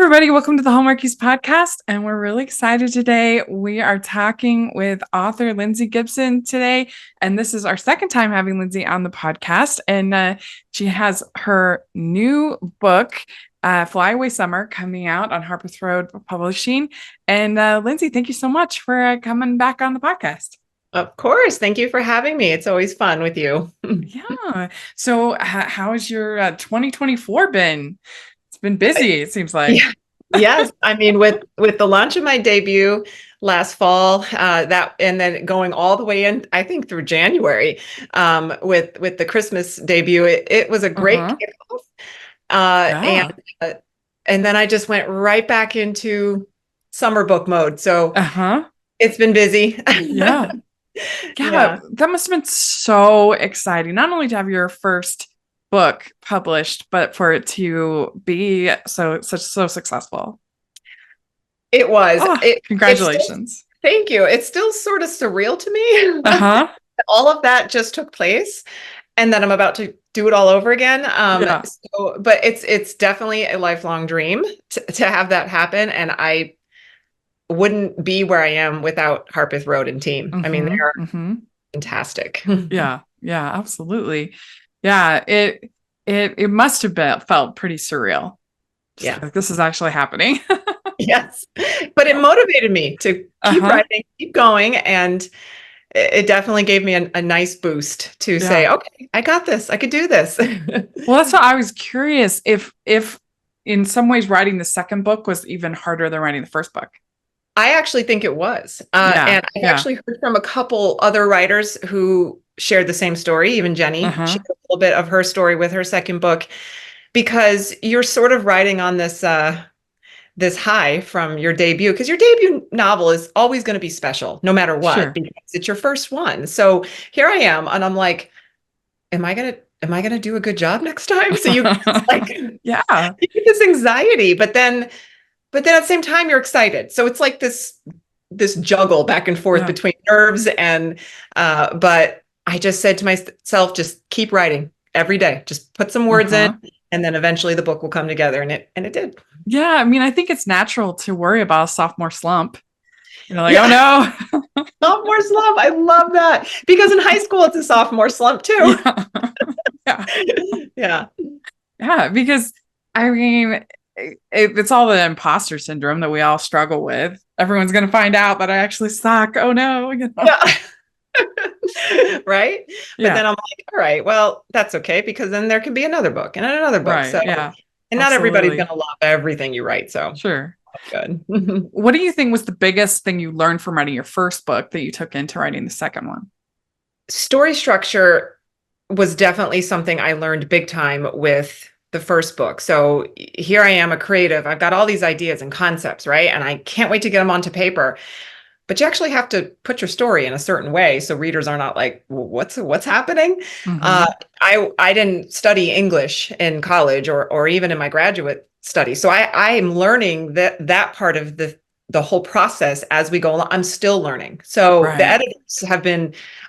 everybody. Welcome to the Hallmarkies podcast. And we're really excited today. We are talking with author Lindsay Gibson today. And this is our second time having Lindsay on the podcast. And she has her new book, Fly Away Summer, coming out on Harper's Road Publishing. And Lindsay, thank you so much for coming back on the podcast. Of course. Thank you for having me. It's always fun with you. Yeah. So how has your 2024 been? It's been busy, it seems like. Yeah. Yes. I mean, with the launch of my debut last fall, that and then going all the way in, I think through January, with the Christmas debut, it was a great kickoff. Yeah. And then I just went right back into summer book mode. So it's been busy. Yeah. Yeah. That must have been so exciting. Not only to have your first book published, but for it to be so successful. It was. Congratulations. Thank you. It's still sort of surreal to me. All of that just took place, and then I'm about to do it all over again. But it's definitely a lifelong dream to have that happen, and I wouldn't be where I am without Harper's Road and team. I mean, they are fantastic. Yeah, absolutely. Yeah, it must have felt pretty surreal. Yeah, like, this is actually happening. Yes, but it motivated me to keep writing, keep going, and it definitely gave me a nice boost to say, okay, I got this. I could do this. Well, that's why I was curious if in some ways writing the second book was even harder than writing the first book. I actually think it was. And I actually heard from a couple other writers who shared the same story. Even Jenny shared a little bit of her story with her second book, because you're sort of riding on this this high from your debut, because your debut novel is always going to be special no matter what, because it's your first one. So here I am, and I'm like, am I gonna do a good job next time? So you like, you get this anxiety, but then at the same time you're excited. So it's like this juggle back and forth between nerves and but I just said to myself, just keep writing every day. Just put some words in, and then eventually the book will come together, and it did. Yeah, I mean, I think it's natural to worry about a sophomore slump. You're like, oh no. Sophomore slump. I love that, because in high school it's a sophomore slump too. Yeah, because I mean, it's all the imposter syndrome that we all struggle with. Everyone's going to find out that I actually suck. Oh no. Right. But then I'm like, all right, well, that's okay, because then there can be another book and another book. Right. So, and not everybody's going to love everything you write. So good. What do you think was the biggest thing you learned from writing your first book that you took into writing the second one? Story structure was definitely something I learned big time with the first book. So here I am, a creative. I've got all these ideas and concepts, right? And I can't wait to get them onto paper. But you actually have to put your story in a certain way so readers are not like, what's happening? I didn't study English in college or even in my graduate study. So I am learning that part of the whole process as we go along. I'm still learning. So the editors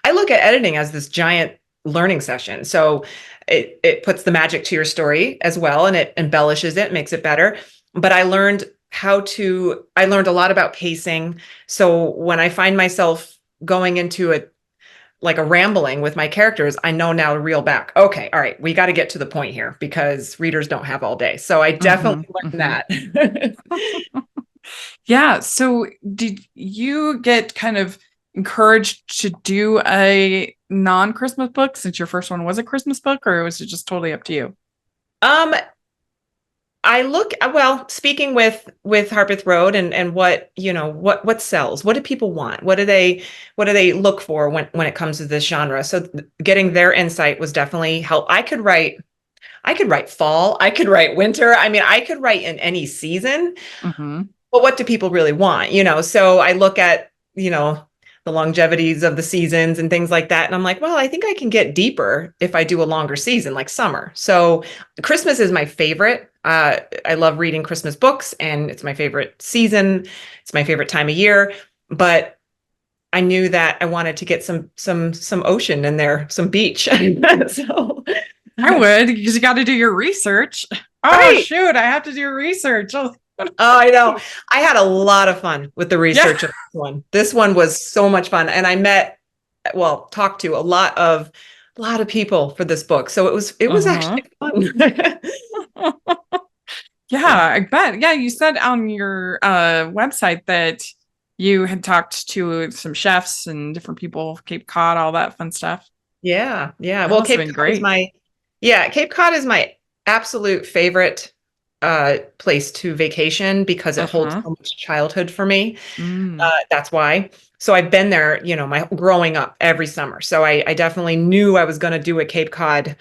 I look at editing as this giant learning session. So it puts the magic to your story as well, and it embellishes it, makes it better. But I learned a lot about pacing. So when I find myself going into a rambling with my characters, I know now to reel back. Okay, all right, we got to get to the point here, because readers don't have all day. So I definitely learned that. Yeah. So did you get kind of encouraged to do a non-Christmas book, since your first one was a Christmas book, or was it just totally up to you? Speaking with Harper's Road and what sells, what do people want? What do they look for when it comes to this genre? So getting their insight was definitely help. I could write fall, I could write winter. I mean, I could write in any season, but what do people really want? So I look at, the longevities of the seasons and things like that. And I'm like, well, I think I can get deeper if I do a longer season, like summer. So Christmas is my favorite. I love reading Christmas books, and it's my favorite season. It's my favorite time of year. But I knew that I wanted to get some ocean in there, some beach. So I would, because you got to do your research. Oh, shoot, I have to do research. I know. I had a lot of fun with the Yeah. research of this one. This one was so much fun. And I talked to a lot of people for this book. So it was Uh-huh. actually fun. Yeah, Yeah. I bet. Yeah, you said on your website that you had talked to some chefs and different people, Cape Cod, all that fun stuff. Yeah. Yeah. That Well, must have been great. Cape Cod is my absolute favorite place to vacation because it holds Uh-huh. so much childhood for me. Mm. That's why. So I've been there, my growing up every summer. So I definitely knew I was going to do a Cape Cod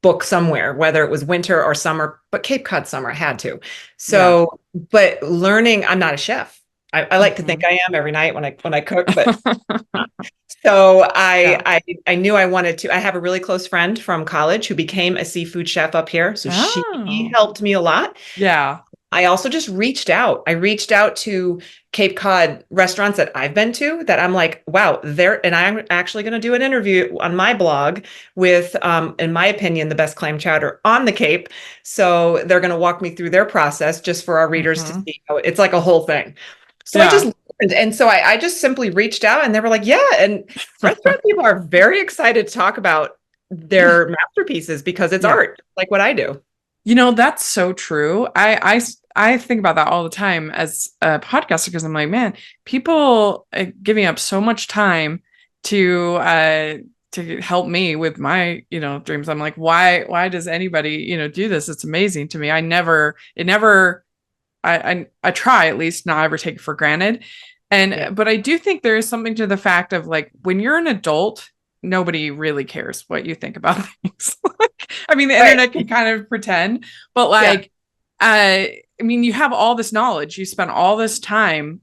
book somewhere, whether it was winter or summer, but Cape Cod summer I had to. Yeah. So, but learning, I'm not a chef. I like to think Hmm. I am every night when I cook, but so Yeah. I knew I wanted to. I have a really close friend from college who became a seafood chef up here. So she Oh. helped me a lot. Yeah. I also just reached out. I reached out to Cape Cod restaurants that I've been to that I'm like, wow, and I'm actually going to do an interview on my blog with, in my opinion, the best clam chowder on the Cape. So they're going to walk me through their process just for our readers to Hmm. see how it's like a whole thing. So I just Yeah. learned. And so I just simply reached out and they were like, yeah. And restaurant people are very excited to talk about their masterpieces because it's Yeah. art, like what I do. That's so true. I think about that all the time as a podcaster because I'm like, man, people giving up so much time to help me with my, dreams. I'm like, why does anybody, do this? It's amazing to me. I try at least not ever take it for granted. Yeah. But I do think there is something to the fact of like when you're an adult, nobody really cares what you think about things. I mean, the Right. internet can kind of pretend, but Yeah. like, I mean, you have all this knowledge, you spent all this time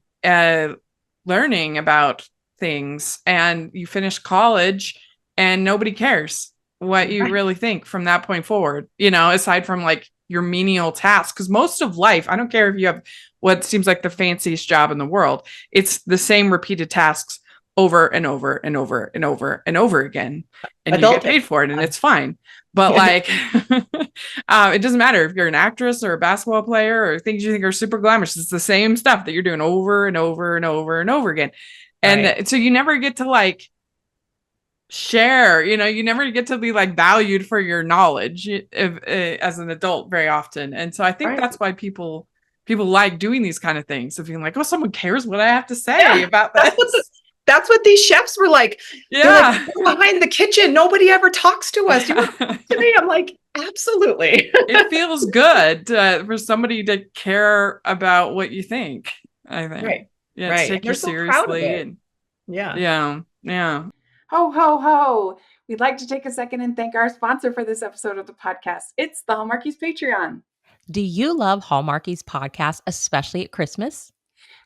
learning about things, and you finish college, and nobody cares what you Right. really think from that point forward, aside from like your menial tasks. Because most of life, I don't care if you have what seems like the fanciest job in the world, it's the same repeated tasks over and over and over and over and over again. And you get Adulting. paid for it and it's fine. But like, it doesn't matter if you're an actress or a basketball player or things you think are super glamorous. It's the same stuff that you're doing over and over and over and over again. Right. And so you never get to like share, you never get to be like valued for your knowledge as an adult very often. And so I think Right. that's why people like doing these kind of things, of being like, oh, someone cares what I have to say Yeah. about That's what this. that's what these chefs were like. They're like, Yeah. we're behind the kitchen. Nobody ever talks to us. You want to talk to me? I'm like, absolutely. It feels good for somebody to care about what you think, I think. Right. Yeah, to Right. And take they're you so proud of seriously. it. And Yeah. yeah, yeah. Ho, ho, ho. We'd like to take a second and thank our sponsor for this episode of the podcast. It's the Hallmarkies Patreon. Do you love Hallmarkies podcast, especially at Christmas?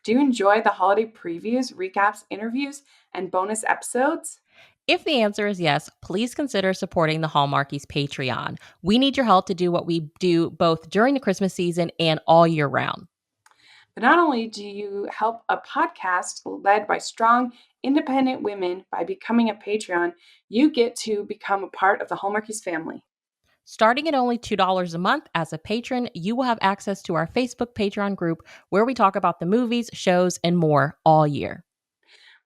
Do you enjoy the holiday previews, recaps, interviews, and bonus episodes? If the answer is yes, please consider supporting the Hallmarkies Patreon. We need your help to do what we do both during the Christmas season and all year round. But not only do you help a podcast led by strong, independent women by becoming a Patreon, you get to become a part of the Hallmarkies family. Starting at only $2 a month as a patron, you will have access to our Facebook Patreon group where we talk about the movies, shows, and more all year.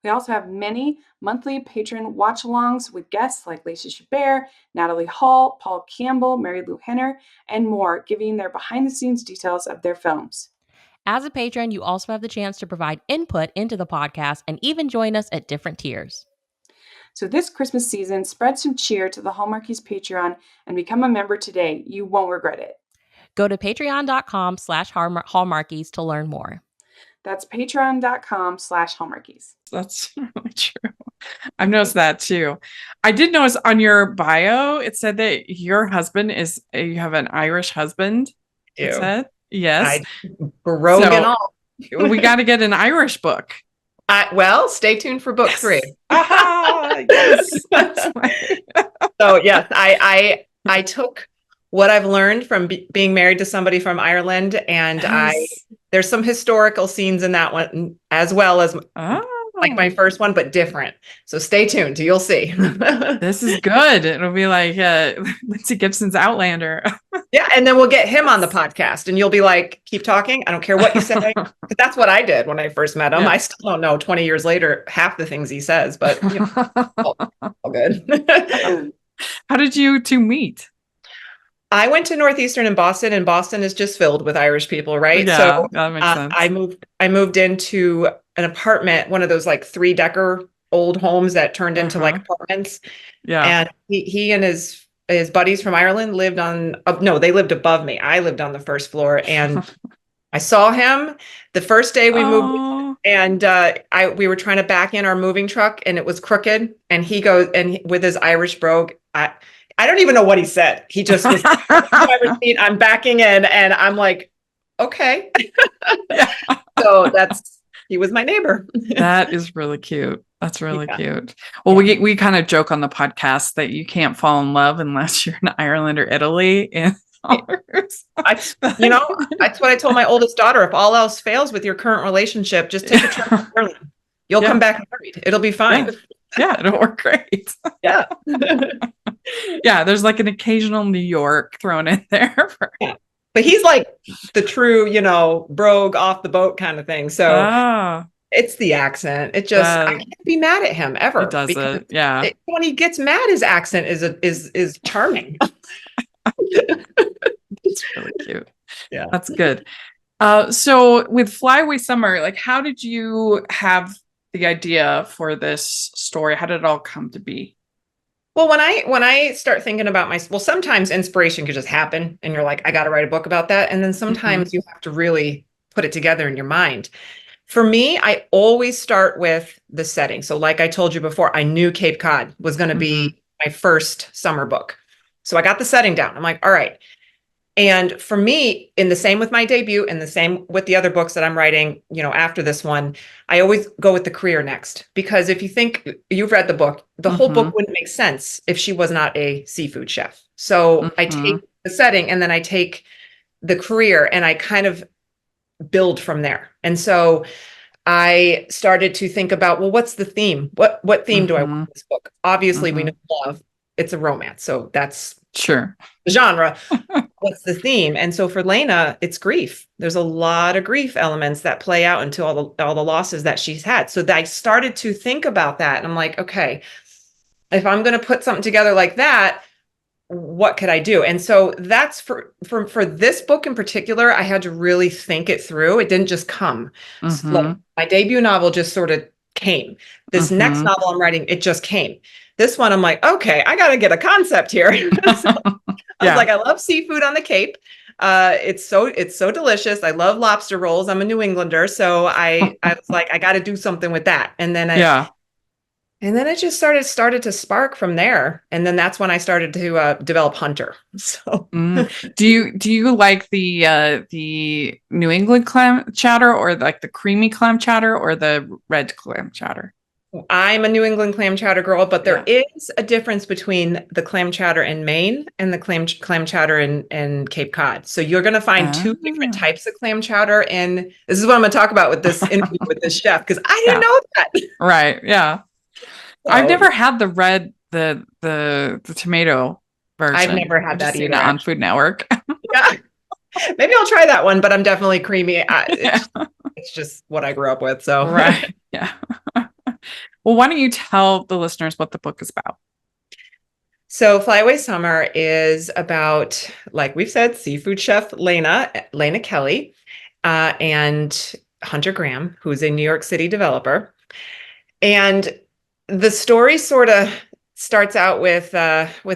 We also have many monthly patron watch-alongs with guests like Lacey Chabert, Natalie Hall, Paul Campbell, Mary Lou Henner, and more, giving their behind-the-scenes details of their films. As a patron, you also have the chance to provide input into the podcast and even join us at different tiers. So this Christmas season, spread some cheer to the Hallmarkies Patreon and become a member today. You won't regret it. Go to patreon.com/hallmarkies to learn more. That's patreon.com/Hallmarkies. That's really true. I've noticed that too. I did notice on your bio, it said that your husband you have an Irish husband. It Ew. said, yes. I brogue and So all. we got to get an Irish book. Well, stay tuned for book 3. Ah, yes. So yes, I took what I've learned from being married to somebody from Ireland, and Yes. there's some historical scenes in that one as well as Ah. like my first one, but different. So stay tuned. You'll see. This is good. It'll be like Lindsay Gibson's Outlander. Yeah. And then we'll get him on the podcast and you'll be like, keep talking. I don't care what you say. That's what I did when I first met him. Yeah. I still don't know 20 years later, half the things he says, but all good. How did you two meet? I went to Northeastern in Boston, and Boston is just filled with Irish people, right? Yeah, So that makes sense. I moved into an apartment, one of those like 3-decker old homes that turned into like apartments. Yeah. And he and his buddies from Ireland lived no, they lived above me. I lived on the first floor, and I saw him the first day we moved, and we were trying to back in our moving truck, and it was crooked. And he goes, with his Irish brogue, I don't even know what he said. He just was, I'm backing in, and I'm like, okay. Yeah. So he was my neighbor. That is really cute. That's really cute. Well, we kind of joke on the podcast that you can't fall in love unless you're in Ireland or Italy. And that's what I told my oldest daughter. If all else fails with your current relationship, just take a trip to Ireland. You'll come back married. It'll be fine. Yeah, it'll work great. Yeah. Yeah, there's like an occasional New York thrown in there. But he's like the true, brogue off the boat kind of thing. So it's the accent. It just, I can't be mad at him ever. It doesn't. Yeah. When he gets mad, his accent is charming. It's really cute. Yeah. That's good. So with Flyaway Summer, like, how did you have the idea for this story? How did it all come to be? Well, when I start thinking about sometimes inspiration could just happen and you're like, I got to write a book about that. And then sometimes you have to really put it together in your mind. For me, I always start with the setting. So like I told you before, I knew Cape Cod was going to be my first summer book. So I got the setting down. I'm like, all right. And for me, in the same with my debut and the same with the other books that I'm writing, after this one, I always go with the career next. Because if you think you've read the book, the whole book wouldn't make sense if she was not a seafood chef. So I take the setting and then I take the career and I kind of build from there. And so I started to think about, well, what's the theme? What theme do I want in this book? Obviously, we know love. It's a romance. So that's sure the genre. What's the theme? And so for Lena, it's grief. There's a lot of grief elements that play out into all the losses that she's had. So I started to think about that. And I'm like, okay, if I'm going to put something together like that, what could I do? And so that's for this book in particular, I had to really think it through. It didn't just come. So like my debut novel just sort of came. This next novel I'm writing, it just came. This one, I'm like, okay, I got to get a concept here. So I was like, I love seafood on the Cape. It's so delicious. I love lobster rolls. I'm a New Englander. So I was like, I got to do something with that. And then it just started to spark from there. And then that's when I started to develop Hunter. So do you like the New England clam chowder or like the creamy clam chowder or the red clam chowder? I'm a New England clam chowder girl, but there is a difference between the clam chowder in Maine and the clam chowder in Cape Cod. So you're going to find two different types of clam chowder. And this is what I'm going to talk about with this interview with this chef, because I didn't know that. Right. Yeah. So, I've never had the red, the tomato version. I've never had that either. On Food Network. Yeah. Maybe I'll try that one, but I'm definitely creamy. It's just what I grew up with. So right. Yeah. Well, why don't you tell the listeners what the book is about? So Flyaway Summer is about, like we've said, seafood chef Lena Kelly, and Hunter Graham, who's a New York City developer. And the story sort of starts out with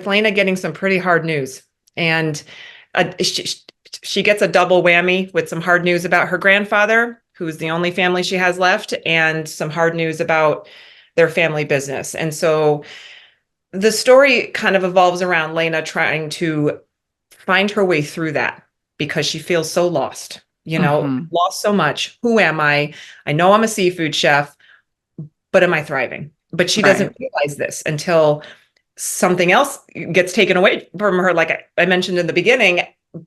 Lena getting some pretty hard news. And she gets a double whammy with some hard news about her grandfather, who's the only family she has left, and some hard news about their family business. And so the story kind of evolves around Lena trying to find her way through that because she feels so lost, lost so much. Who am I? I know I'm a seafood chef, but am I thriving? But she doesn't realize this until something else gets taken away from her, like I mentioned in the beginning,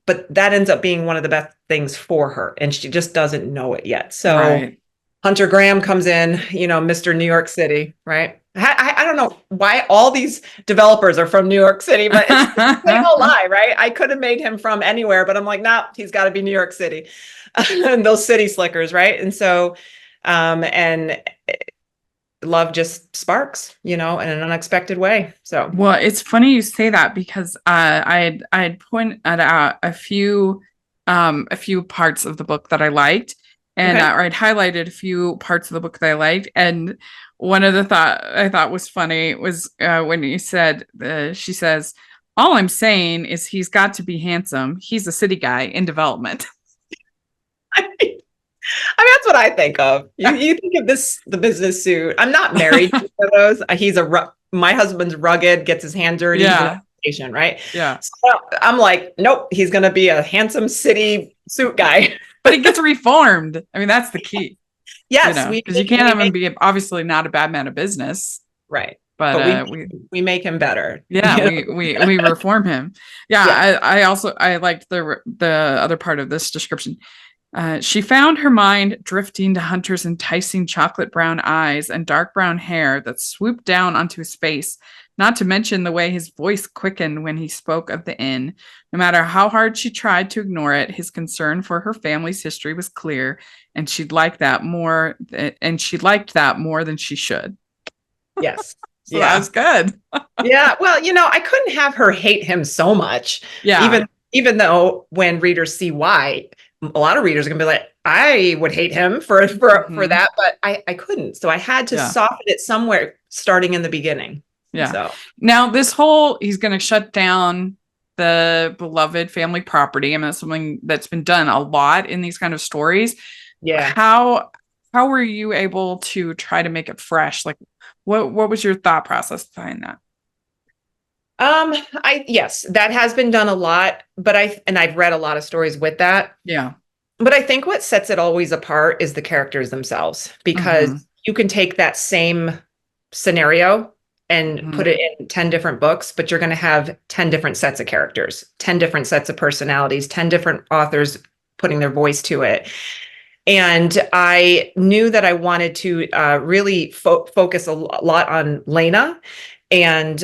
but that ends up being one of the best things for her. And she just doesn't know it yet. So Hunter Graham comes in, Mr. New York City, right? I don't know why all these developers are from New York City, but they all lie, right? I could have made him from anywhere, but I'm like, nah, he's got to be New York City. And those city slickers, right? And so, and love just sparks, in an unexpected way. So, well, it's funny you say that because I had pointed out a few parts of the book that I liked, and okay. or I'd highlighted a few parts of the book that I liked, and one of the thought I thought was funny was when you said she says, "All I'm saying is he's got to be handsome. He's a city guy in development." I mean, that's what I think of. You think of the business suit. I'm not married to those. My husband's rugged, gets his hands dirty, Yeah. Right? Yeah. So I'm like, nope, he's going to be a handsome city suit guy. But he gets reformed. I mean, that's the key. Yes, because you can't have him be obviously not a bad man of business, right? But we make him better. Yeah, we reform him. Yeah, I liked the other part of this description. She found her mind drifting to Hunter's enticing chocolate brown eyes and dark brown hair that swooped down onto his face, not to mention the way his voice quickened when he spoke of the inn. No matter how hard she tried to ignore it, his concern for her family's history was clear, and she liked that more than she should. Yes. So that was good. Yeah. Well, I couldn't have her hate him so much. Yeah. Even though when readers see why, a lot of readers are gonna be like, I would hate him for that, but I couldn't. So I had to soften it somewhere starting in the beginning. Yeah. So now he's gonna shut down the beloved family property. I mean, that's something that's been done a lot in these kind of stories. Yeah. How were you able to try to make it fresh? Like what was your thought process behind that? Yes, that has been done a lot, but I've read a lot of stories with that. Yeah. But I think what sets it always apart is the characters themselves, because you can take that same scenario and put it in 10 different books, but you're going to have 10 different sets of characters, 10 different sets of personalities, 10 different authors putting their voice to it. And I knew that I wanted to really focus a lot on Lena and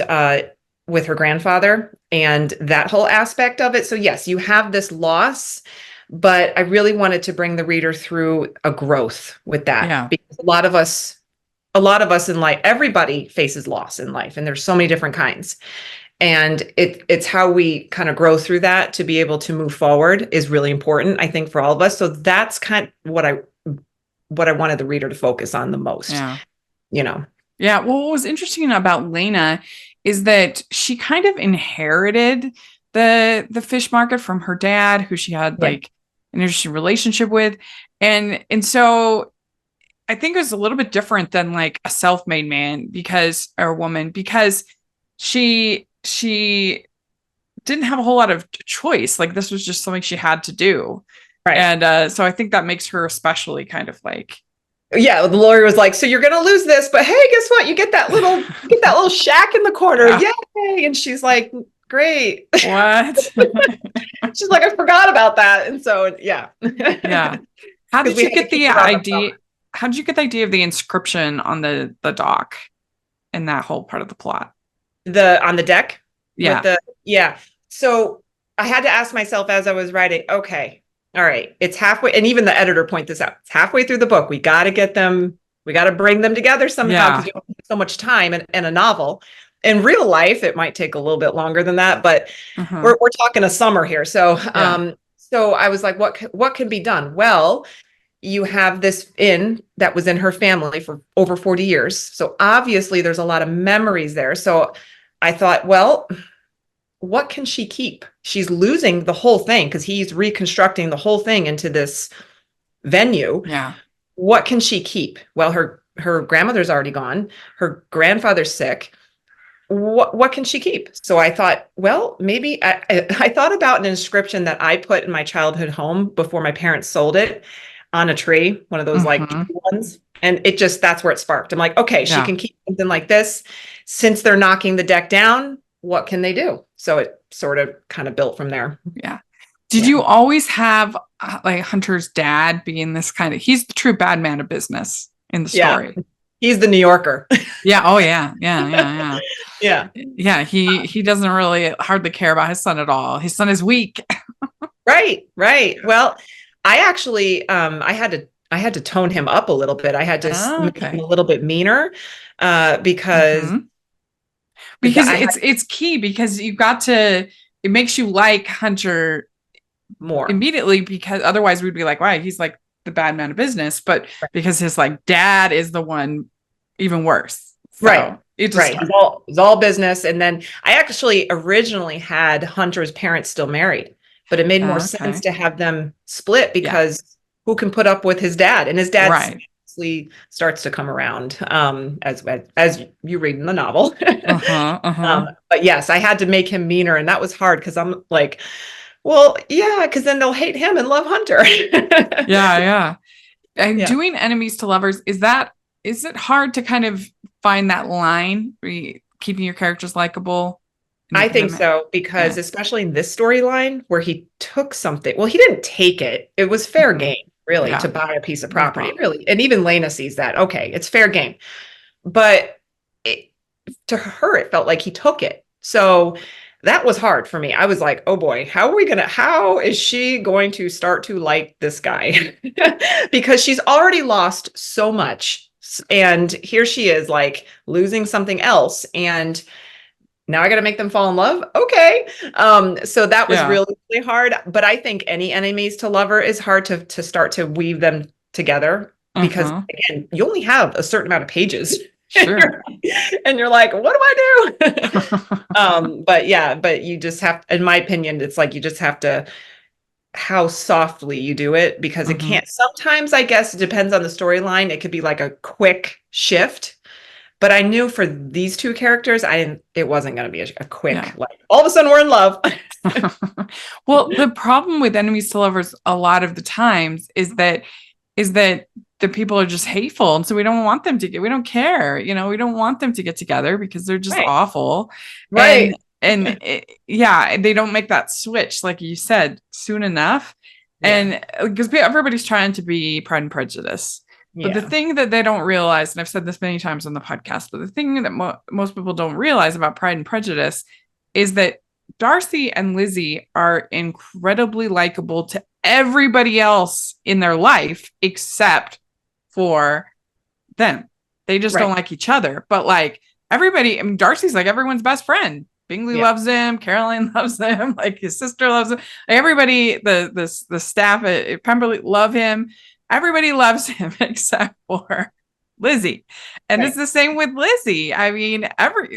with her grandfather and that whole aspect of it. So yes, you have this loss, but I really wanted to bring the reader through a growth with that. Yeah. Because a lot of us in life, everybody faces loss in life, and there's so many different kinds. And it's how we kind of grow through that to be able to move forward is really important, I think, for all of us. So that's kind of what I wanted the reader to focus on the most. Yeah. Yeah. Well, what was interesting about Lena is that she kind of inherited the fish market from her dad, who she had like an interesting relationship with. And so I think it was a little bit different than like a self-made man or woman, because she didn't have a whole lot of choice. Like this was just something she had to do. Right. And so I think that makes her especially kind of like, yeah, the lawyer was like, so you're going to lose this, but hey, guess what? You get that little shack in the corner. Yeah. Yay. And she's like, great. What? She's like, I forgot about that. And so, yeah. Yeah. How did you get the idea? How did you get the idea of the inscription on the dock and that whole part of the plot? On the deck? Yeah. Yeah. So I had to ask myself as I was writing, okay, all right, it's halfway. And even the editor pointed this out. It's halfway through the book. We got to bring them together somehow, because you don't have so much time in a novel. In real life, it might take a little bit longer than that, but we're talking a summer here. So, so I was like, what can be done? Well, you have this inn that was in her family for over 40 years. So obviously there's a lot of memories there. So I thought, well, what can she keep? She's losing the whole thing because he's reconstructing the whole thing into this venue. Yeah. What can she keep? Well, her grandmother's already gone. Her grandfather's sick. What can she keep? So I thought, well, maybe I thought about an inscription that I put in my childhood home before my parents sold it, on a tree, one of those like ones. And that's where it sparked. I'm like, okay, she can keep something like this. Since they're knocking the deck down, what can they do? So it sort of kind of built from there. Yeah. Did you always have like Hunter's dad being this kind of, he's the true bad man of business in the Yeah. story. He's the New Yorker. Yeah. Oh yeah. Yeah. Yeah. Yeah. He doesn't really hardly care about his son at all. His son is weak. Right. Well, I actually, I had to tone him up a little bit. I had to make him a little bit meaner, because it's key, because you got to, it makes you like Hunter more immediately, because otherwise we'd be like, wow, he's like the bad man of business, but because his like dad is the one even worse. So right. It's all business. And then I actually originally had Hunter's parents still married, but it made more sense to have them split, because who can put up with his dad? And his dad starts to come around, as you read in the novel. But yes, I had to make him meaner, and that was hard, because I'm like, well, yeah, because then they'll hate him and love Hunter. Yeah. And doing enemies to lovers, is it hard to kind of find that line, keeping your characters likable? I think so, because especially in this storyline where he took something, well, he didn't take it. It was fair game, really, to buy a piece of property, really. And even Lena sees that. Okay, it's fair game. But to her, it felt like he took it. So that was hard for me. I was like, oh boy, how is she going to start to like this guy? Because she's already lost so much. And here she is, like, losing something else. And now I got to make them fall in love. Okay. So that was really, really hard. But I think any enemies to lover is hard to start to weave them together, because again, you only have a certain amount of pages. Sure. And you're like, what do I do? But you just have, in my opinion, it's like, you just have to, how softly you do it, because it can't, sometimes, I guess it depends on the storyline. It could be like a quick shift. But I knew for these two characters, it wasn't going to be a quick, like, all of a sudden we're in love. Well, the problem with enemies to lovers a lot of the times is that the people are just hateful. And so we don't want them to we don't care. We don't want them to get together, because they're just awful. Right. And they don't make that switch, like you said, soon enough. And because everybody's trying to be Pride and Prejudice. But the thing that they don't realize, and I've said this many times on the podcast, but the thing that most people don't realize about Pride and Prejudice is that Darcy and Lizzie are incredibly likable to everybody else in their life except for them. They just don't like each other. But like everybody, I mean, Darcy's like everyone's best friend. Bingley loves him. Caroline loves him. Like his sister loves him. Like everybody, the staff at Pemberley love him. Everybody loves him except for Lizzie. And it's the same with Lizzie. I mean,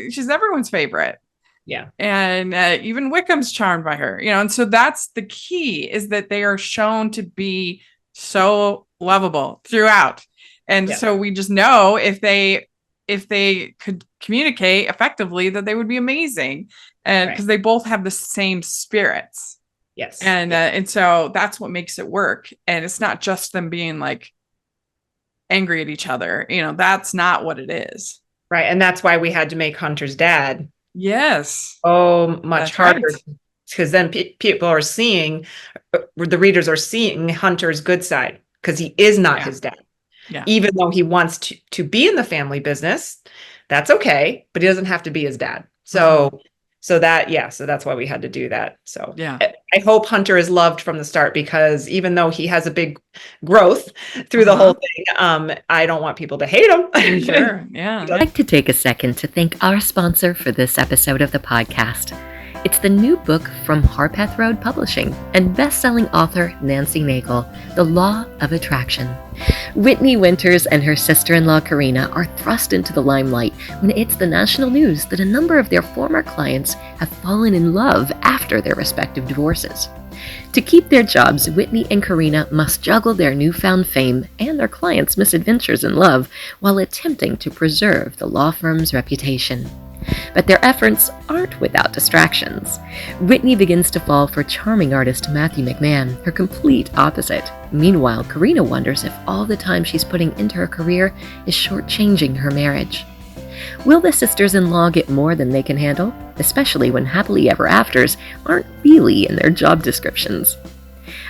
she's everyone's favorite. Yeah. And even Wickham's charmed by her, and so that's the key, is that they are shown to be so lovable throughout. And so we just know if they could communicate effectively, that they would be amazing. And because they both have the same spirits. Yes. And so that's what makes it work. And it's not just them being like angry at each other. That's not what it is. Right. And that's why we had to make Hunter's dad. Yes. Oh, much harder. Because then people are seeing, the readers are seeing Hunter's good side, because he is not his dad. Yeah. Even though he wants to be in the family business, that's okay, but he doesn't have to be his dad. So so that's why we had to do that. So I hope Hunter is loved from the start, because even though he has a big growth through the whole thing, I don't want people to hate him. Sure. Yeah. I'd like to take a second to thank our sponsor for this episode of the podcast. It's the new book from Harpeth Road Publishing and best-selling author Nancy Nagel, The Law of Attraction. Whitney Winters and her sister-in-law Karina are thrust into the limelight when it's the national news that a number of their former clients have fallen in love after their respective divorces. To keep their jobs, Whitney and Karina must juggle their newfound fame and their clients' misadventures in love while attempting to preserve the law firm's reputation. But their efforts aren't without distractions. Whitney begins to fall for charming artist Matthew McMahon, her complete opposite. Meanwhile, Karina wonders if all the time she's putting into her career is shortchanging her marriage. Will the sisters-in-law get more than they can handle, especially when happily ever afters aren't really in their job descriptions?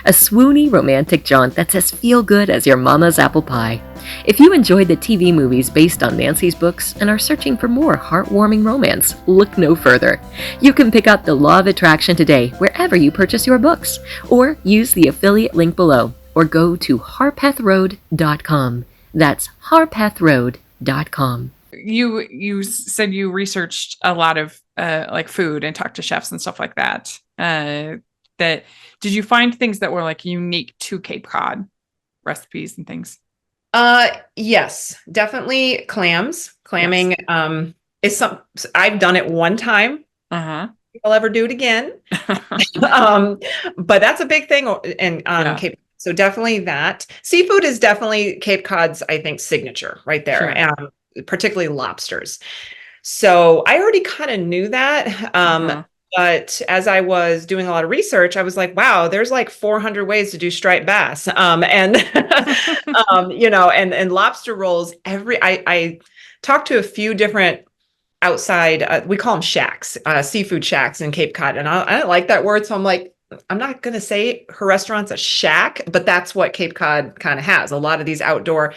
a swoony romantic jaunt that's as feel-good as your mama's apple pie. If you enjoyed the TV movies based on Nancy's books and are searching for more heartwarming romance, look no further. You can pick up The Law of Attraction today wherever you purchase your books, or use the affiliate link below, or go to harpathroad.com. That's harpathroad.com. You said you researched a lot of like food and talked to chefs and stuff like that. Did you find things that were like unique to Cape Cod recipes and things? Yes, definitely clams. Clamming Yes. is I've done it one time. I'll ever do it again. But that's a big thing in Cape. So definitely that. Seafood is definitely Cape Cod's, I think, signature right there. Sure. Particularly lobsters. So I already kind of knew that. But as I was doing a lot of research, I was like, wow, there's like 400 ways to do striped bass. And and lobster rolls. I talked to a few different outside, we call them shacks, seafood shacks in Cape Cod. And I don't like that word. So I'm like, I'm not going to say her restaurant's a shack, but that's what Cape Cod kind of has. A lot of these outdoor.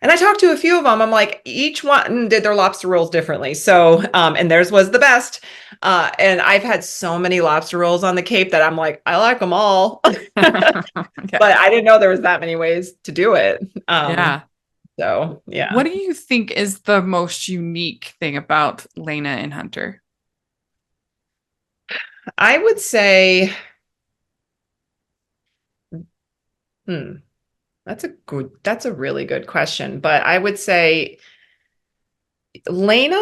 And I talked to a few of them. I'm like, each one did their lobster rolls differently. So, and theirs was the best. And I've had so many lobster rolls on the Cape that I'm like, I like them all. Okay. But I didn't know there was that many ways to do it. So, yeah. What do you think is the most unique thing about Lena and Hunter? I would say, that's a really good question. But I would say Lena,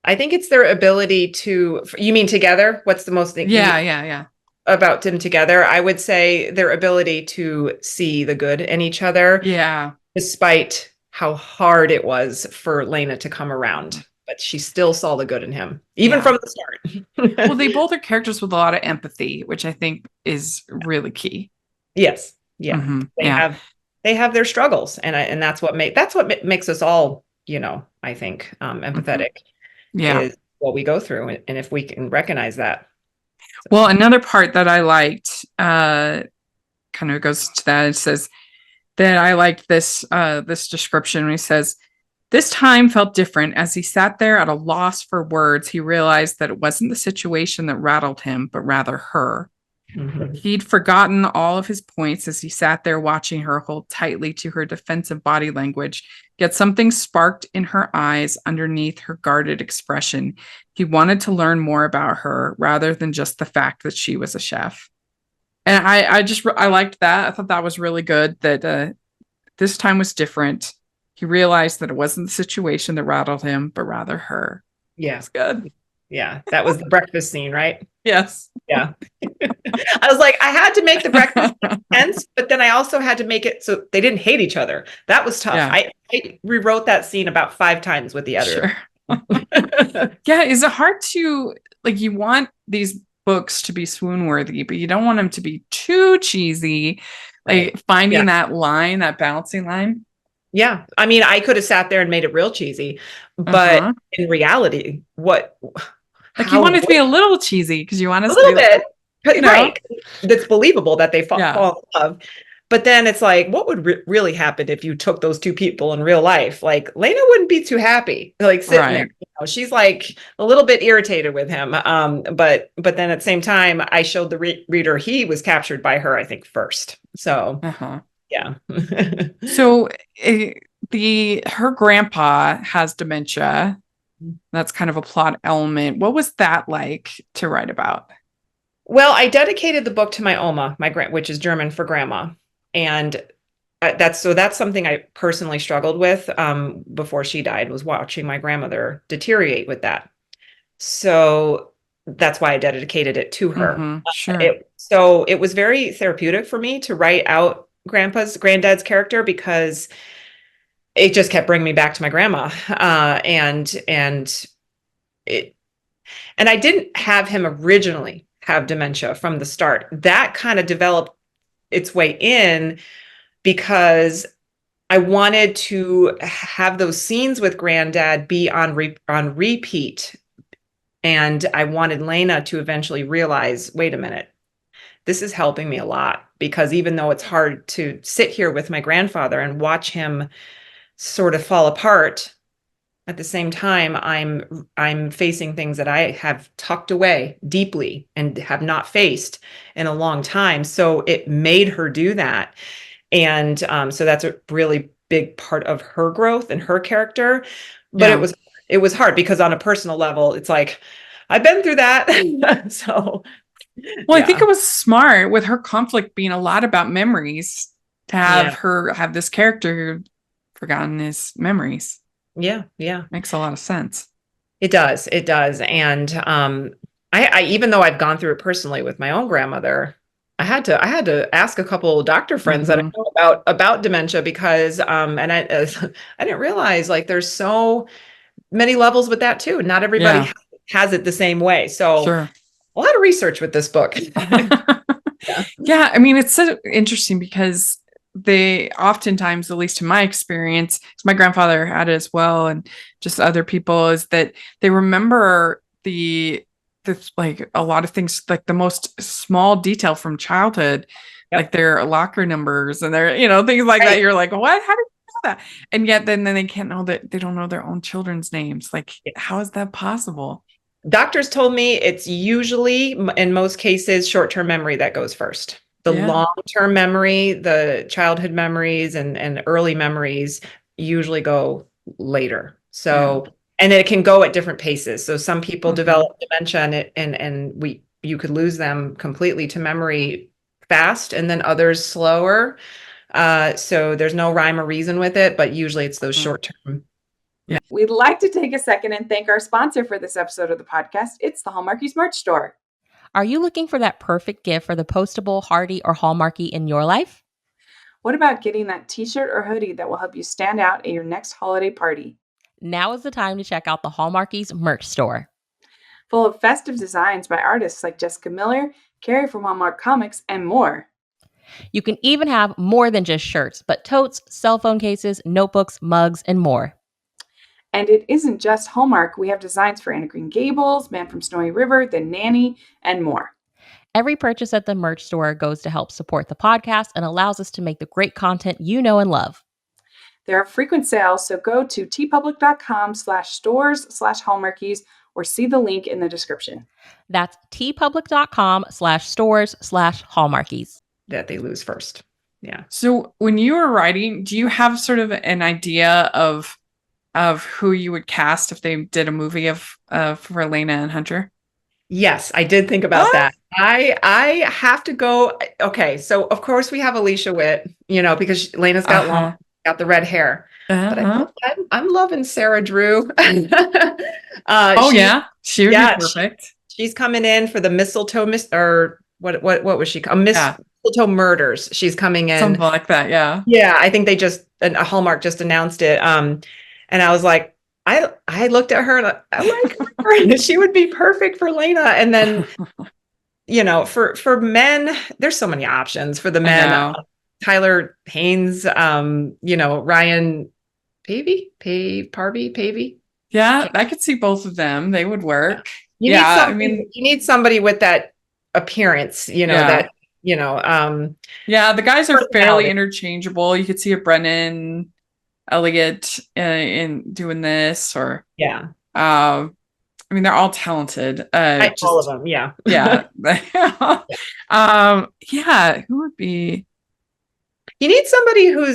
I think it's their ability to, you mean together? What's the most thing? Yeah. About them together? I would say their ability to see the good in each other. Yeah. Despite how hard it was for Lena to come around. But she still saw the good in him, even from the start. Well, they both are characters with a lot of empathy, which I think is really key. Yes. Yeah. They have their struggles, and that's what makes us all, I think, empathetic. Yeah. Is what we go through, and if we can recognize that. So. Well, another part that I liked, kind of goes to that. It says that I liked this description when he says, "This time felt different. As he sat there at a loss for words, he realized that it wasn't the situation that rattled him, but rather her. Mm-hmm. He'd forgotten all of his points as he sat there watching her hold tightly to her defensive body language, yet something sparked in her eyes underneath her guarded expression. He wanted to learn more about her rather than just the fact that she was a chef." And I liked that. I thought that was really good, that this time was different. He realized that it wasn't the situation that rattled him, but rather her. Yeah. That's good. Yeah. That was the breakfast scene, right? Yes. Yeah. I was like, I had to make the breakfast tense, but then I also had to make it so they didn't hate each other. That was tough. Yeah. I rewrote that scene about 5 times with the editor. Sure. Yeah. Is it hard to, like, you want these books to be swoon worthy, but you don't want them to be too cheesy, like finding that line, that balancing line? Yeah. I mean, I could have sat there and made it real cheesy, but in reality, you want it to be a little cheesy because you want us a little bit, right? That's believable that they fall in love. But then it's like, what would really happen if you took those two people in real life? Like, Lena wouldn't be too happy, like sitting there. She's like a little bit irritated with him. But then at the same time, I showed the reader he was captured by her, I think, first. So. Yeah. So her grandpa has dementia. That's kind of a plot element. What was that like to write about? Well, I dedicated the book to my Oma, which is German for grandma. And that's something I personally struggled with before she died, was watching my grandmother deteriorate with that. So that's why I dedicated it to her. Mm-hmm, sure. It was very therapeutic for me to write out granddad's character, because it just kept bringing me back to my grandma. And I didn't have him originally have dementia from the start. That kind of developed its way in because I wanted to have those scenes with granddad be on repeat. And I wanted Lena to eventually realize, wait a minute, this is helping me a lot, because even though it's hard to sit here with my grandfather and watch him sort of fall apart, at the same time, I'm facing things that I have tucked away deeply and have not faced in a long time. So it made her do that. And so that's a really big part of her growth and her character. But Yeah. it was hard, because on a personal level, it's like, I've been through that. So Well, I think it was smart with her conflict being a lot about memories to have her have this character who'd forgotten his memories. Yeah. Yeah. Makes a lot of sense. It does. It does. And I even though I've gone through it personally with my own grandmother, I had to ask a couple of doctor friends that I know about dementia, because and I I didn't realize, like, there's so many levels with that too. Not everybody has it the same way. So Sure. a lot of research with this book. Yeah, I mean, it's so interesting because they oftentimes, at least in my experience, 'cause my grandfather had it as well, and just other people, is that they remember the like a lot of things, like the most small detail from childhood, like their locker numbers and their, things like that. You're like, what? How did you know that? And yet then they can't know that they don't know their own children's names. Like, how is that possible? Doctors told me it's usually, in most cases, short-term memory that goes first. The long-term memory, the childhood memories and early memories usually go later. So, and it can go at different paces. So some people develop dementia and you could lose them completely to memory fast, and then others slower. So there's no rhyme or reason with it, but usually it's those short-term. Yeah. We'd like to take a second and thank our sponsor for this episode of the podcast. It's the Hallmarkies merch store. Are you looking for that perfect gift for the postable, Hardy, or Hallmarky in your life? What about getting that t-shirt or hoodie that will help you stand out at your next holiday party? Now is the time to check out the Hallmarkies merch store. Full of festive designs by artists like Jessica Miller, Carrie from Hallmark Comics, and more. You can even have more than just shirts, but totes, cell phone cases, notebooks, mugs, and more. And it isn't just Hallmark. We have designs for Anna Green Gables, Man from Snowy River, The Nanny, and more. Every purchase at the merch store goes to help support the podcast and allows us to make the great content you know and love. There are frequent sales, so go to tpublic.com/stores/Hallmarkies or see the link in the description. That's tpublic.com/stores/Hallmarkies. That they lose first. Yeah. So when you were writing, do you have sort of an idea of who you would cast if they did a movie of for Elena and Hunter? Yes, I did think about that. I have to go. Okay, so of course we have Alicia Witt, because Elena's got got the red hair. But I'm loving Sarah Drew. She would be perfect. She's coming in for the mistletoe or what was she called? Mistletoe Murders. She's coming in. Something like that, yeah. Yeah, I think Hallmark just announced it. And I was like, I looked at her and I like her. She would be perfect for Lena. And then, for men, there's so many options for the men. Tyler Haynes, Ryan Pavey. Yeah, I could see both of them. They would work. You need somebody with that appearance, that, the guys are fairly interchangeable. You could see a Brennan Elliott in doing this, or they're all talented. All of them, yeah. Who would be? You need somebody who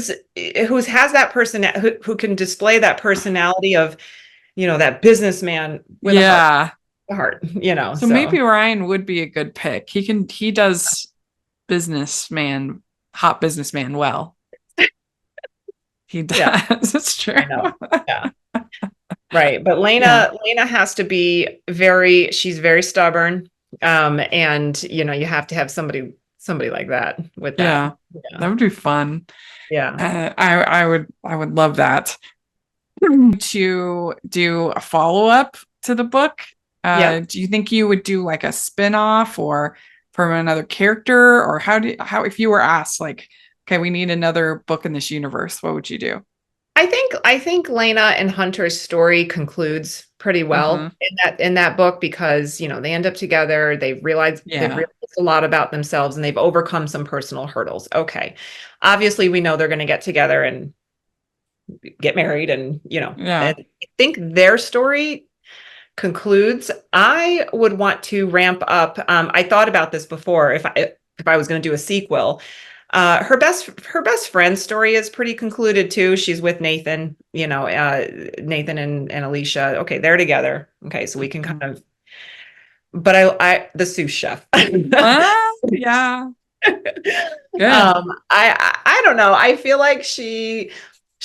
has that person who can display that personality of, that businessman with a heart. So maybe Ryan would be a good pick. He does hot businessman well. He does. Yeah. It's true. I know. Yeah. Right. But Lena has to be she's very stubborn. And you have to have somebody like that with that. Yeah. That would be fun. Yeah. I would love that. To do a follow-up to the book. Do you think you would do like a spin-off or from another character, or how if you were asked, like, okay, we need another book in this universe, what would you do? I think Lena and Hunter's story concludes pretty well in that book because, they end up together, they've realized a lot about themselves and they've overcome some personal hurdles. Okay. Obviously we know they're going to get together and get married and, and I think their story concludes. I would want to ramp up. I thought about this before if I was going to do a sequel. Her best friend story is pretty concluded too. She's with Nathan, Nathan and Alicia. Okay, they're together. Okay, so we can kind of. But I the sous chef. Yeah. Good. I don't know. I feel like she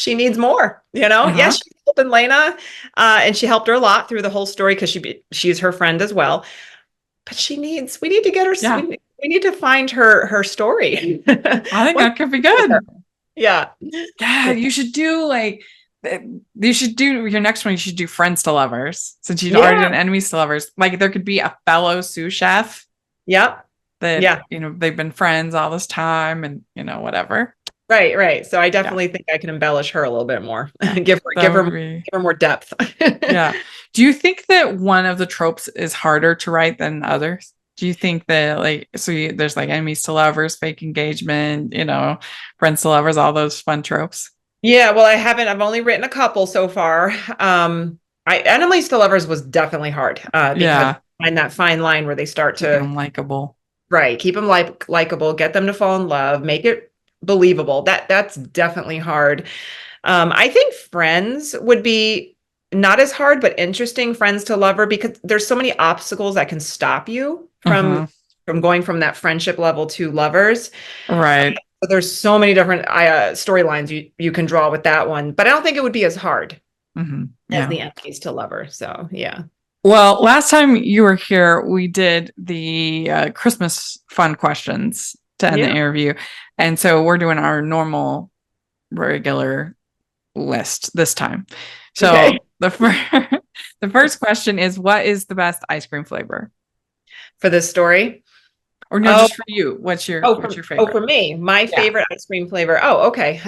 needs more. Yes, she's helping Lena, and she helped her a lot through the whole story because she's her friend as well. But we need to get her. Yeah. We need to find her story. I think that could be good. Yeah. Yeah, you should do your next one. You should do friends to lovers since you've already done enemies to lovers. Like there could be a fellow sous chef. Yep. That, they've been friends all this time and, whatever. Right. So I definitely think I can embellish her a little bit more. give her more depth. Yeah. Do you think that one of the tropes is harder to write than others? Do you think that there's enemies to lovers, fake engagement, friends to lovers, all those fun tropes? Yeah, well, I've only written a couple so far. Enemies to lovers was definitely hard. Because find that fine line where they start to keep them likable. Right. Keep them likable, get them to fall in love, make it believable. That's definitely hard. I think friends would be not as hard, but interesting, friends to lover, because there's so many obstacles that can stop you from going from that friendship level to lovers. Right. So there's so many different storylines you can draw with that one, but I don't think it would be as hard as the enemies to lover. So, yeah. Well, last time you were here, we did the Christmas fun questions to end the interview. And so we're doing our normal, regular list this time. So the first question is, what is the best ice cream flavor? For this story? Or no, just for you. What's your favorite? Oh, for me, my favorite ice cream flavor. Oh, okay.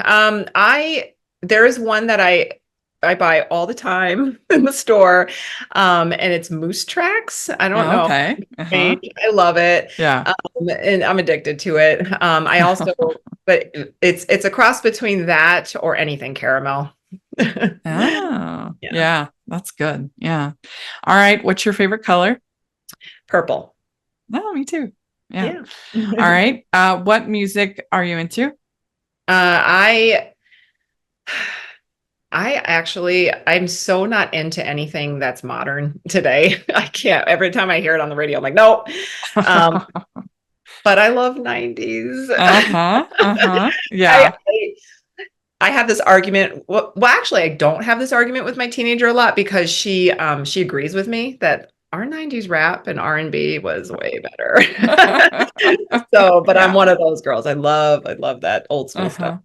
There is one that I buy all the time in the store. And it's Moose Tracks. I don't know. Okay. I love it. Yeah. And I'm addicted to it. I also, but it's a cross between that or anything caramel. Yeah, that's good. Yeah. All right. What's your favorite color? Purple. Oh, me too. Yeah. All right. What music are you into? I'm so not into anything that's modern today. I can't. Every time I hear it on the radio, I'm like, nope. But I love 90s. Yeah. I have this argument. Well, actually, I don't have this argument with my teenager a lot because she agrees with me that our 90s rap and R&B was way better. But I'm one of those girls. I love that old school stuff.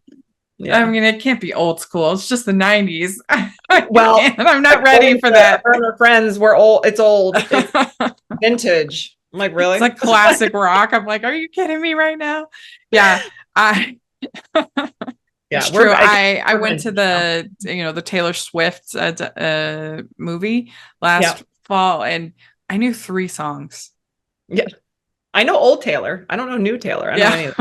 Yeah. I mean, it can't be old school. It's just the 90s. Well, I'm not ready for that. Our friends were old. It's old. It's vintage. I'm like, really? It's like classic rock. I'm like, are you kidding me right now? Yeah. It's true. I went to the Taylor Swift movie last fall, and I knew 3 songs. Yeah. I know old Taylor. I don't know new Taylor. I don't know any of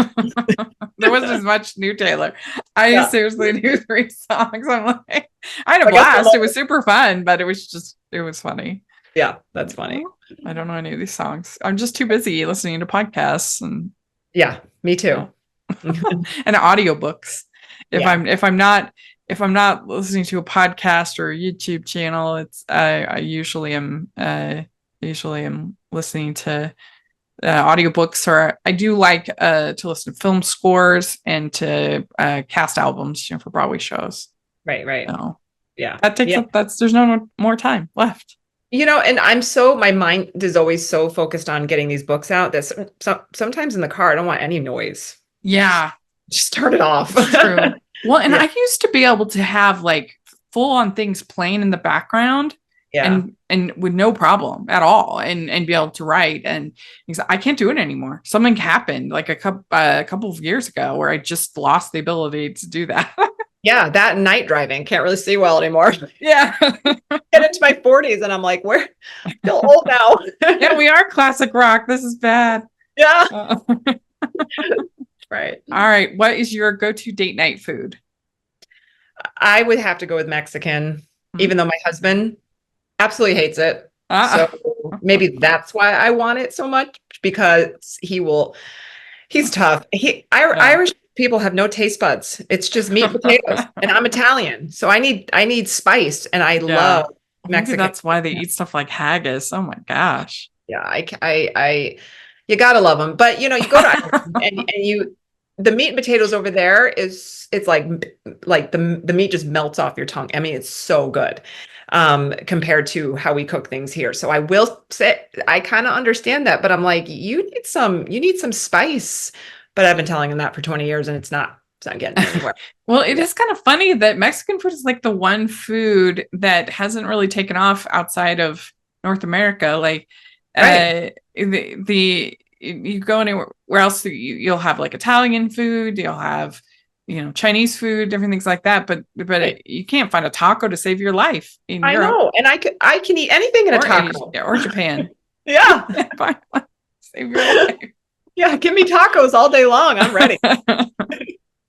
them. There wasn't as much new Taylor. I seriously knew 3 songs. I'm like, I had a blast. It was super fun, but it was funny. Yeah, that's funny. I don't know any of these songs. I'm just too busy listening to podcasts and me too. And audiobooks. If I'm not listening to a podcast or a YouTube channel, it's I usually am listening to audiobooks, or I do like to listen to film scores and to cast albums, for Broadway shows. Right. So, yeah, that takes up. There's no more time left. And my mind is always so focused on getting these books out that sometimes in the car I don't want any noise. Yeah. Just turn it off. True. Well, and I used to be able to have full on things playing in the background and with no problem at all and be able to write. And I can't do it anymore. Something happened a couple of years ago where I just lost the ability to do that. Yeah, that and night driving. Can't really see well anymore. Yeah. Get into my 40s and I'm like, I feel old now. Yeah, we are classic rock. This is bad. Yeah. Uh, Right. all right. What is your go-to date night food? I would have to go with Mexican, even though my husband absolutely hates it. So maybe that's why I want it so much, because he's tough. Irish people have no taste buds. It's just meat and potatoes. And I'm Italian. So I need spiced, and I love Mexican. Maybe that's why they eat stuff like haggis. Oh my gosh. Yeah, you gotta love them. But you go to Ireland and the meat and potatoes over there it's like the meat just melts off your tongue. I mean, it's so good compared to how we cook things here. So I will say I kind of understand that, but I'm like, you need some spice. But I've been telling them that for 20 years and it's not getting anywhere. Well, it is kind of funny that Mexican food is like the one food that hasn't really taken off outside of North America. Like you go anywhere else, you'll have like Italian food, you'll have Chinese food, different things like that. But you can't find a taco to save your life in Europe. I know, and I can eat anything in a taco or Japan. Yeah, save your life. Yeah, give me tacos all day long. I'm ready.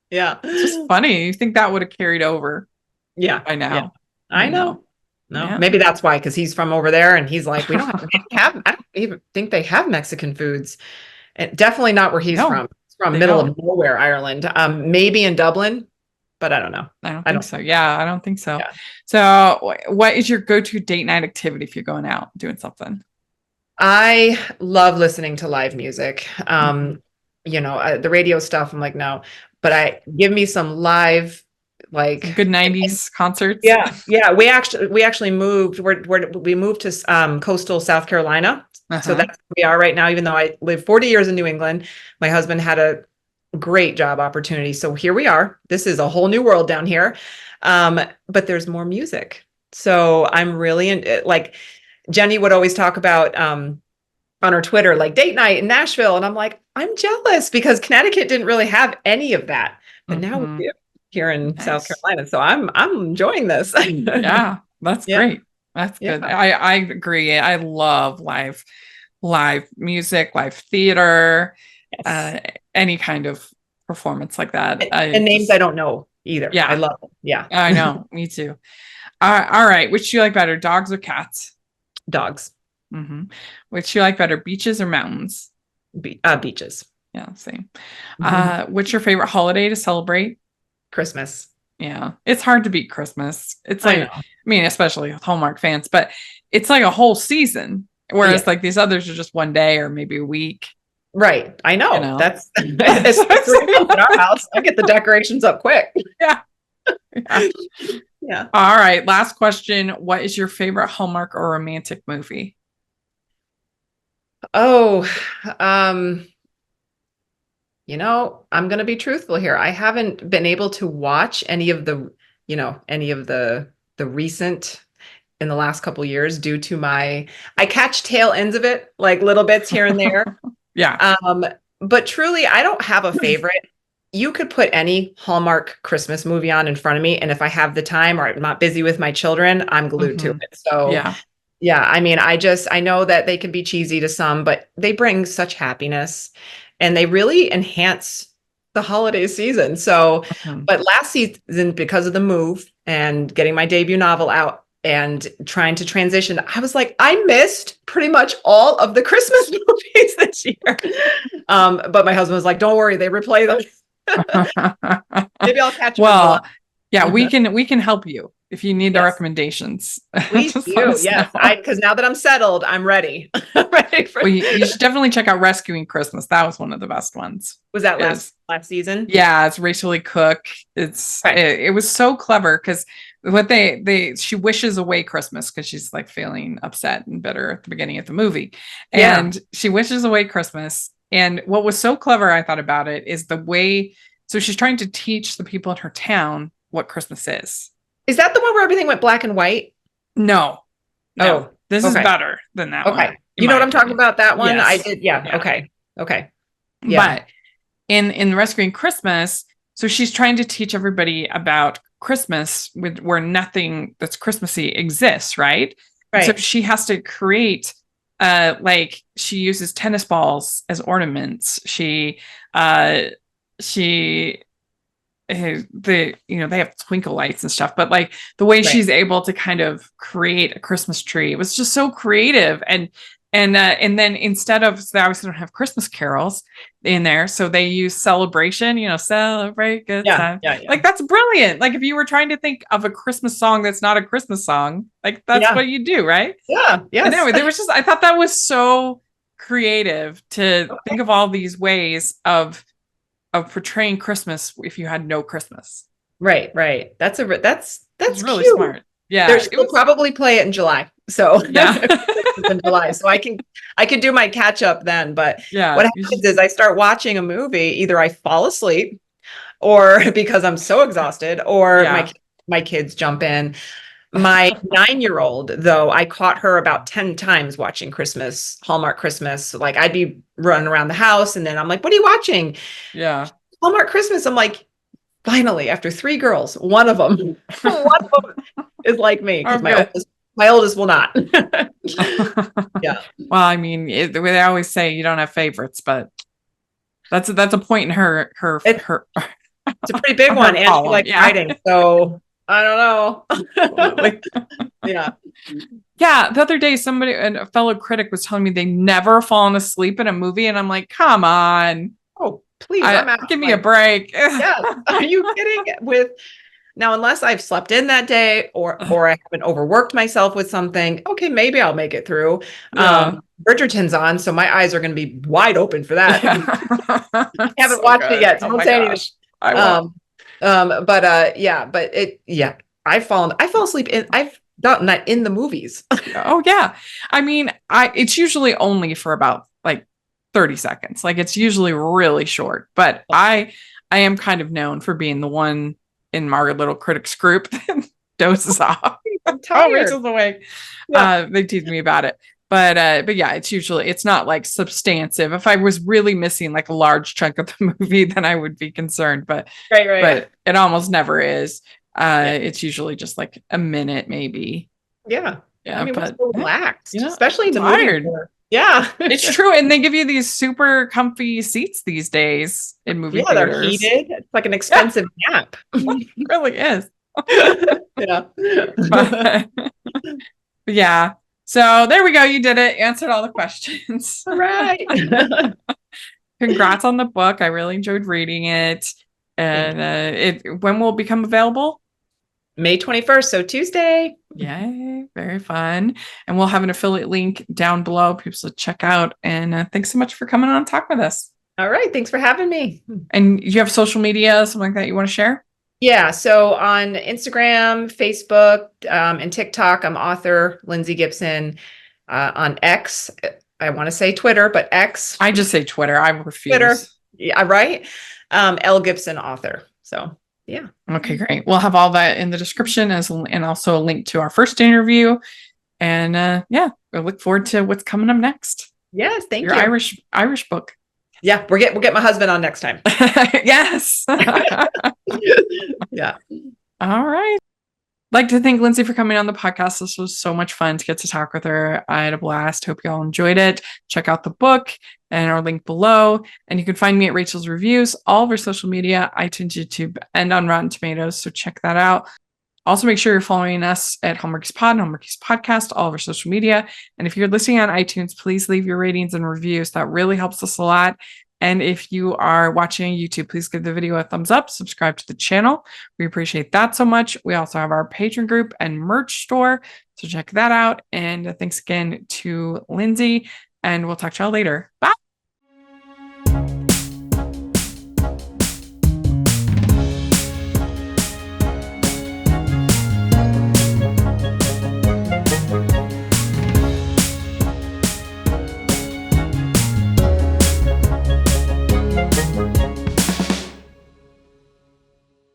Yeah, it's just funny. You think that would have carried over? Yeah, by now. Yeah. I know. No, maybe that's why, because he's from over there and he's like, we don't have I don't even think they have Mexican foods. And definitely not where he's from. It's from middle of nowhere, Ireland. Maybe in Dublin, but I don't know. I don't think so. Yeah, I don't think so. Yeah. So what is your go-to date night activity if you're going out doing something? I love listening to live music. The radio stuff, I'm like, no, but give me some live, like some good 90s concerts. Yeah. We actually moved. We moved to coastal South Carolina. So that's where we are right now. Even though I lived 40 years in New England, my husband had a great job opportunity. So here we are. This is a whole new world down here. But there's more music. So I'm really like Jenny would always talk about on her Twitter, like date night in Nashville. And I'm like, I'm jealous because Connecticut didn't really have any of that. But now we do here in South Carolina. So I'm enjoying this. Yeah, that's great. That's good. I agree. I love live music, live theater, any kind of performance like that. And names I don't know either. Yeah. I love it. Yeah. I know. Me too. All right. Which do you like better, dogs or cats? Dogs. Mm-hmm. Which do you like better, beaches or mountains? Beaches. Yeah, same. What's your favorite holiday to celebrate? Christmas. Yeah, it's hard to beat Christmas. It's like, I mean, especially with Hallmark fans, but it's like a whole season. Whereas like these others are just one day or maybe a week. Right. I know. That's in our house. I get the decorations up quick. Yeah. Yeah. All right. Last question. What is your favorite Hallmark or romantic movie? Oh, I'm going to be truthful here. I haven't been able to watch any of the recent in the last couple of years due to I catch tail ends of it, like little bits here and there. Yeah. But truly, I don't have a favorite. You could put any Hallmark Christmas movie on in front of me, and if I have the time or I'm not busy with my children, I'm glued to it. So yeah. I mean, I know that they can be cheesy to some, but they bring such happiness and they really enhance the holiday season. So, but last season, because of the move and getting my debut novel out and trying to transition, I was like, I missed pretty much all of the Christmas movies this year. But my husband was like, don't worry, they replay them. Maybe I'll catch them. Well, yeah, we can help you. If you need the recommendations, please do. Yes, because now that I'm settled, I'm ready. You should definitely check out Rescuing Christmas. That was one of the best ones. Was that last season? Yeah, it's Rachel Lee Cook. It was so clever because she wishes away Christmas because she's like feeling upset and bitter at the beginning of the movie, and she wishes away Christmas. And what was so clever, I thought about it, is the way. So she's trying to teach the people in her town what Christmas is. Is that the one where everything went black and white? No. This is better than that one. Okay. You know what I'm talking about? That one? Yes. I did. Yeah. Okay. Yeah. But in Rescuing Christmas, So she's trying to teach everybody about Christmas where nothing that's Christmassy exists, right? And so Right. she has to create like she uses tennis balls as ornaments. She they have twinkle lights and stuff, but like the way Right. she's able to kind of create a Christmas tree was just so creative. And then instead of, they obviously don't have Christmas carols in there, so they use celebration, celebrate good time. Yeah. Like that's brilliant. Like if you were trying to think of a Christmas song that's not a Christmas song, like that's what you do, right? Yeah. Yes. And anyway, I thought that was so creative to think of all these ways of portraying Christmas if you had no Christmas. Right. That's It's really cute. smart. Yeah. They'll probably play it in July. So Yeah. in July. So I can do my catch up then. But Yeah. what happens is I start watching a movie, either I fall asleep or because I'm so exhausted, or my kids jump in. My 9-year-old, though, I caught her about 10 times watching Hallmark Christmas. Like I'd be running around the house and then I'm like, what are you watching? Yeah. Hallmark Christmas. I'm like, finally, after 3 girls, one of them is like me, because my oldest will not. Yeah. Well, I mean, they always say you don't have favorites, but that's a point in her. It's a pretty big one, and she likes writing, so I don't know. Yeah. Yeah. The other day, a fellow critic was telling me they never fallen asleep in a movie, and I'm like, come on. Oh, please, give me a break. Yeah. Are you kidding? Now, unless I've slept in that day or I haven't overworked myself with something, okay, maybe I'll make it through. Bridgerton's on, so my eyes are going to be wide open for that. I haven't watched it yet, so don't say anything. I won't. I fall asleep I've done that in the movies. Oh yeah. I mean, it's usually only for about like 30 seconds. Like it's usually really short, but I am kind of known for being the one in our little critics group that dozes off. I'm tired. Rachel's awake. Yeah. They tease me about it. But yeah, it's not like substantive. If I was really missing like a large chunk of the movie, then I would be concerned. But but it almost never is. It's usually just like a minute, maybe. Yeah. Yeah. I mean, but so relaxed, especially in the tired. movie. Yeah. It's true. And they give you these super comfy seats these days in movie theaters. They're heated. It's like an expensive nap. It really is. Yeah. Yeah. So there we go. You did it. Answered all the questions. All right. Congrats on the book. I really enjoyed reading it. And when will it become available? May 21st, so Tuesday. Yay, very fun. And we'll have an affiliate link down below, people to check out. And thanks so much for coming on and talk with us. All right, thanks for having me. And you have social media, something like that you want to share? Yeah, so on Instagram, Facebook, and TikTok, I'm author Lindsay Gibson. On X, I want to say Twitter, but X. I just say Twitter. I refuse. Twitter. Yeah, right. L Gibson author. So yeah. Okay, great. We'll have all that in the description and also a link to our first interview. And we'll look forward to what's coming up next. Yes, thank you. Your Irish book. Yeah, we'll get my husband on next time. Yes. Yeah. All right. I'd like to thank Lindsay for coming on the podcast. This was so much fun to get to talk with her. I had a blast. Hope you all enjoyed it. Check out the book and our link below. And you can find me at Rachel's Reviews, all of our social media, iTunes, YouTube, and on Rotten Tomatoes. So check that out. Also, make sure you're following us at Hallmarkies Pod and Hallmarkies Podcast, all of our social media. And if you're listening on iTunes, please leave your ratings and reviews. That really helps us a lot. And if you are watching on YouTube, please give the video a thumbs up, subscribe to the channel. We appreciate that so much. We also have our Patreon group and merch store, so check that out. And thanks again to Lindsay, and we'll talk to y'all later. Bye.